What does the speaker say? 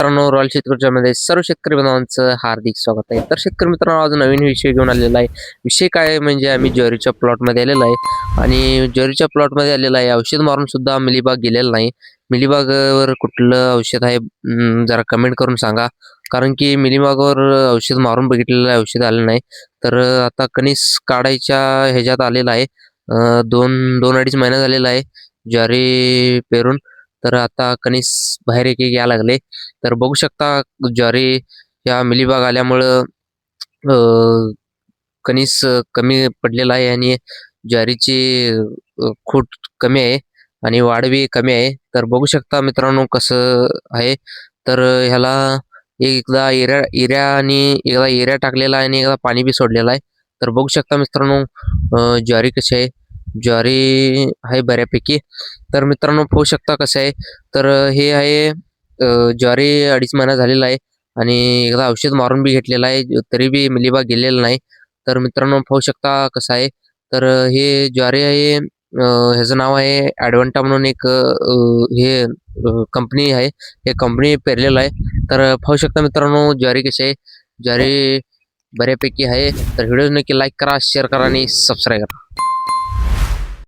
मित्रांनो, रॉयल शेतकऱ्यामध्ये सर्व शेतकरी बांधवांचं हार्दिक स्वागत आहे. तर शेतकरी मित्रांनो, आज नवीन विषय घेऊन आलेला आहे. विषय काय आहे म्हणजे आम्ही ज्वारीच्या प्लॉटमध्ये आलेलो आहे आणि ज्वारीच्या प्लॉटमध्ये आलेला आहे. औषध मारून सुद्धा मिलीबाग गेलेला नाही. मिलीबागवर कुठलं औषध आहे जरा कमेंट करून सांगा, कारण की मिलीबागवर औषध मारून बघितलेलं आहे, औषध आलं नाही. तर आता कणीस काढायच्या ह्याच्यात आलेला आहे. 2-2.5 महिना झालेला आहे ज्वारी पेरून. तर आता कणीस बाहेर एक एक यायला लागले. तर बघू शकता ज्वारी या मिलीबाग आल्यामुळं कणीस कमी पडलेला आहे आणि ज्वारीची खूट कमी आहे आणि वाढ बी कमी आहे. तर बघू शकता मित्रांनो कसं आहे. तर ह्याला एकदा युरिया आणि एकदा युरिया टाकलेला आहे आणि एकदा पाणी बी सोडलेलं आहे. तर बघू शकता मित्रांनो ज्वारी कशी आहे. ज्वारी आहे बऱ्यापैकी. तर मित्रांनो पाहू शकता कसं आहे. तर हे आहे ज्वारी 2.5 महिना झालेला आहे आणि एकदा औषध मारून बी घेतलेलं आहे, तरी बी मिलीबाग गेलेला नाही. तर मित्रांनो पाहू शकता कसं आहे. तर हे ज्वारी आहे, ह्याचं नाव आहे ॲडव्हान्टा म्हणून एक हे कंपनी आहे. हे कंपनी पेरलेलं आहे. तर पाहू शकता मित्रांनो ज्वारी कशी आहे. ज्वारी बऱ्यापैकी आहे. तर व्हिडिओ नक्की लाईक करा, शेअर करा आणि सबस्क्राईब करा.